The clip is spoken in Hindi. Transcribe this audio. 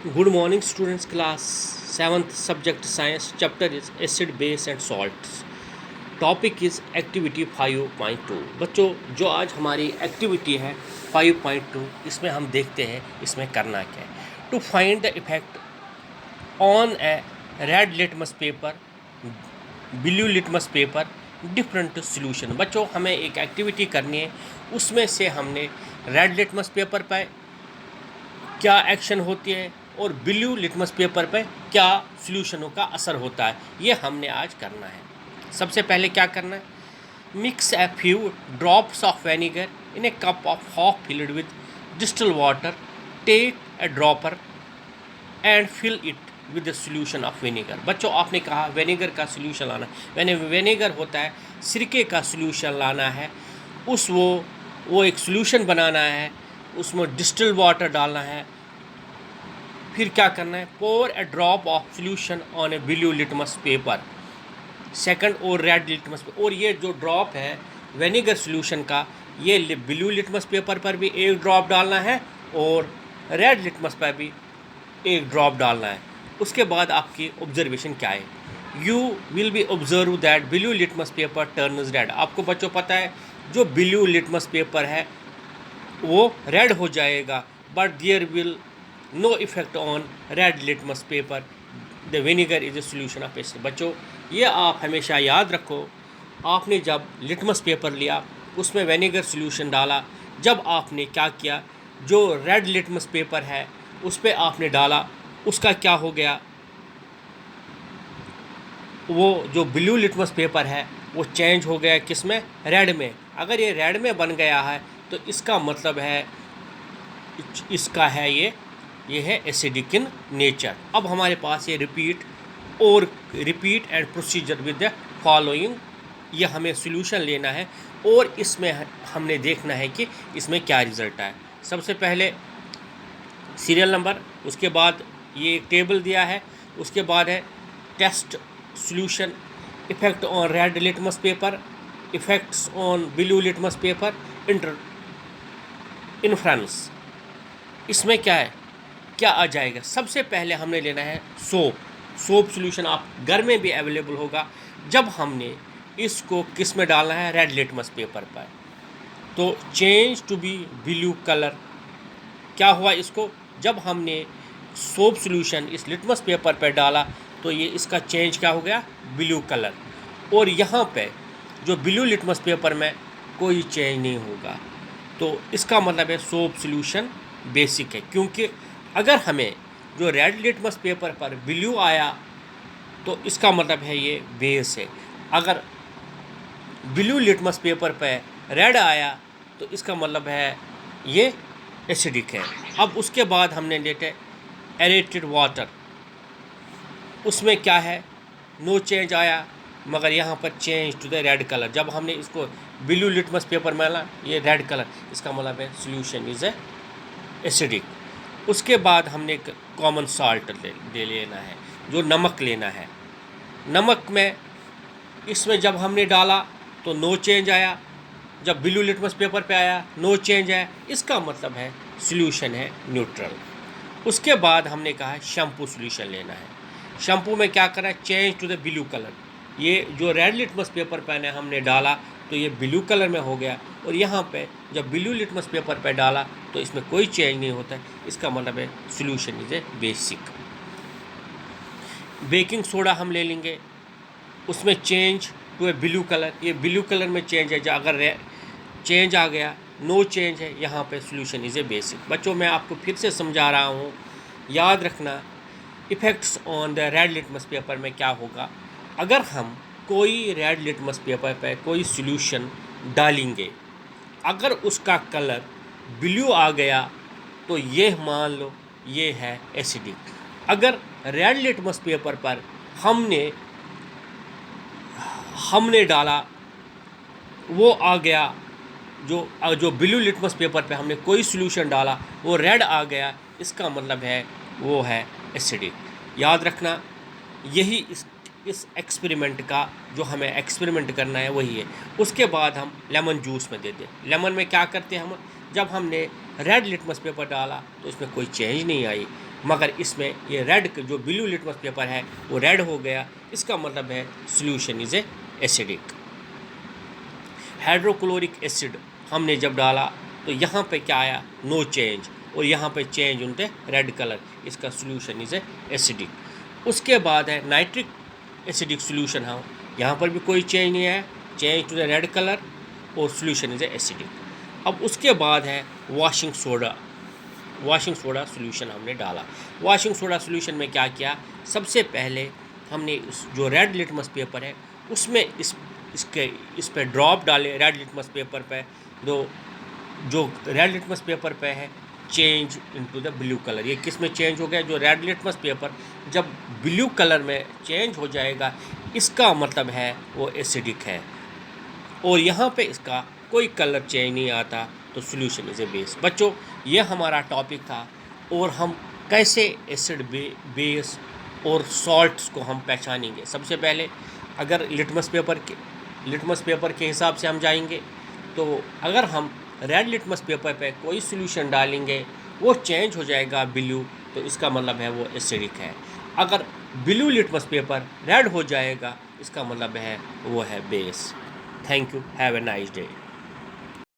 Good morning, students. Class 7th subject science. Chapter is acid, base and salts. Topic is activity 5.2. बच्चों, जो आज हमारी एक्टिविटी है 5.2, इसमें हम देखते हैं इसमें करना क्या है. To find the effect on a red litmus paper, blue litmus paper, different solution. बच्चों, हमें एक एक्टिविटी करनी है, उसमें से हमने रेड लिटमस पेपर पर क्या एक्शन होती है और ब्लू लिटमस पेपर पे क्या सॉल्यूशनों का असर होता है, ये हमने आज करना है. सबसे पहले क्या करना है, mix a few drops of vinegar in a cup of half filled with distill water. Take a dropper and fill it with the solution of vinegar. बच्चों, आपने कहा विनेगर का सॉल्यूशन लाना है. विनेगर होता है सिरके का सॉल्यूशन लाना है, वो एक सॉल्यूशन बनाना है, उसमें डिस्टिल वाटर डालना है. फिर क्या करना है, pour a drop of solution on a blue litmus paper, second और रेड लिटमस पेपर. और ये जो ड्रॉप है विनेगर सॉल्यूशन का, ये ब्लू लिटमस पेपर पर भी एक ड्रॉप डालना है और रेड लिटमस पर भी एक ड्रॉप डालना है. उसके बाद आपकी ऑब्जर्वेशन क्या है, you will be observe that blue litmus paper turns red. आपको बच्चों पता है जो ब्लू लिटमस पेपर है वो रेड हो जाएगा, but there will no effect on red litmus paper. The vinegar is a solution of acid. बच्चों, ये आप हमेशा याद रखो, आपने जब लिटमस पेपर लिया उसमें विनेगर सोल्यूशन डाला, जब आपने क्या किया, जो रेड लिटमस पेपर है उस पर आपने डाला, उसका क्या हो गया, वो जो ब्लू लिटमस पेपर है वो चेंज हो गया किस में, रेड में. अगर ये रेड में बन गया है तो इसका मतलब है इसका है ये है एसिडिक इन नेचर. अब हमारे पास ये repeat and procedure with the following, ये हमें सॉल्यूशन लेना है और इसमें हमने देखना है कि इसमें क्या रिज़ल्ट आए. सबसे पहले सीरियल नंबर, उसके बाद ये एक टेबल दिया है, उसके बाद है test solution, effect on red litmus paper, effects on blue litmus paper, influence. इसमें क्या आ जाएगा. सबसे पहले हमने लेना है सोप सॉल्यूशन. आप घर में भी अवेलेबल होगा. जब हमने इसको किस में डालना है, रेड लिटमस पेपर पर, तो change to be blue colour. क्या हुआ इसको, जब हमने सोप सॉल्यूशन इस लिटमस पेपर पर डाला तो ये इसका चेंज क्या हो गया, ब्लू कलर. और यहाँ पे जो ब्लू लिटमस पेपर में कोई चेंज नहीं होगा, तो इसका मतलब है सोप सॉल्यूशन बेसिक है. क्योंकि अगर हमें जो रेड लिटमस पेपर पर ब्लू आया तो इसका मतलब है ये बेस है. अगर ब्लू लिटमस पेपर पर रेड आया तो इसका मतलब है ये एसिडिक है. अब उसके बाद हमने लेते एरेटेड वाटर, उसमें क्या है, नो चेंज आया, मगर यहाँ पर change to the red colour. जब हमने इसको ब्लू लिटमस पेपर में डाला, ये रेड कलर, इसका मतलब है सॉल्यूशन इज़ ए एसिडिक. उसके बाद हमने एक कॉमन साल्ट ले लेना है, जो नमक लेना है. नमक में इसमें जब हमने डाला तो नो चेंज आया, जब ब्लू लिटमस पेपर पे आया नो चेंज आया, इसका मतलब है सॉल्यूशन है न्यूट्रल. उसके बाद हमने कहा है शैम्पू सॉल्यूशन लेना है. शैम्पू में क्या करा है, change to the blue colour. ये जो रेड लिटमस पेपर पे हमने डाला तो ये ब्लू कलर में हो गया, और यहाँ पे जब ब्लू लिटमस पेपर पे डाला तो इसमें कोई चेंज नहीं होता है. इसका मतलब है solution is a basic. Baking soda हम ले लेंगे, उसमें change to a blue colour. ये ब्लू कलर में चेंज है, अगर चेंज आ गया, नो चेंज है, यहाँ पे सॉल्यूशन इज़ ए बेसिक. बच्चों, मैं आपको फिर से समझा रहा हूँ, याद रखना effects on the red litmus paper में क्या होगा. अगर हम कोई रेड लिटमस पेपर पे कोई सॉल्यूशन डालेंगे, अगर उसका कलर ब्लू आ गया तो ये मान लो ये है एसिडिक. अगर रेड लिटमस पेपर पर हमने डाला, वो आ गया, जो ब्लू लिटमस पेपर पे हमने कोई सॉल्यूशन डाला वो रेड आ गया, इसका मतलब है वो है एसिडिक. याद रखना, यही इस एक्सपेरिमेंट का जो हमें एक्सपेरिमेंट करना है वही है. उसके बाद हम लेमन जूस में देते. लेमन में क्या करते हैं हम, जब हमने रेड लिटमस पेपर डाला तो इसमें कोई चेंज नहीं आई, मगर इसमें ये रेड जो ब्लू लिटमस पेपर है वो रेड हो गया, इसका मतलब है solution is acidic. Hydrochloric acid हमने जब डाला तो यहाँ पे क्या आया, नो चेंज, और यहाँ पे चेंज उनके रेड कलर, इसका सॉल्यूशन इज़ एसिडिक। उसके बाद है नाइट्रिक एसिडिक सॉल्यूशन, हाँ यहाँ पर भी कोई चेंज नहीं है, change to the red colour और सॉल्यूशन इज़ एसिडिक। अब उसके बाद है वॉशिंग सोडा सॉल्यूशन हमने डाला। वॉशिंग सोडा सॉल्यूशन में क्या किया, सबसे पहले हमने जो रेड लिटमस पेपर है उसमें इस पे ड्रॉप डाले रेड लिटमस पेपर पे, जो रेड लिटमस पेपर पे है change into the blue colour. ये किस में चेंज हो गया, जो रेड लिटमस पेपर जब ब्लू कलर में चेंज हो जाएगा इसका मतलब है वो एसिडिक है, और यहाँ पे इसका कोई कलर चेंज नहीं आता, तो सॉल्यूशन इज़ ए बेस। बच्चों ये हमारा टॉपिक था, और हम कैसे एसिड बेस और सॉल्ट्स को हम पहचानेंगे। सबसे पहले अगर लिटमस पेपर के हिसाब से हम जाएंगे, तो अगर हम रेड लिटमस पेपर पे कोई सॉल्यूशन डालेंगे वो चेंज हो जाएगा ब्लू, तो इसका मतलब है वो एसिडिक है। अगर ब्लू लिटमस पेपर रेड हो जाएगा इसका मतलब है वो है base. Thank you, have a nice day.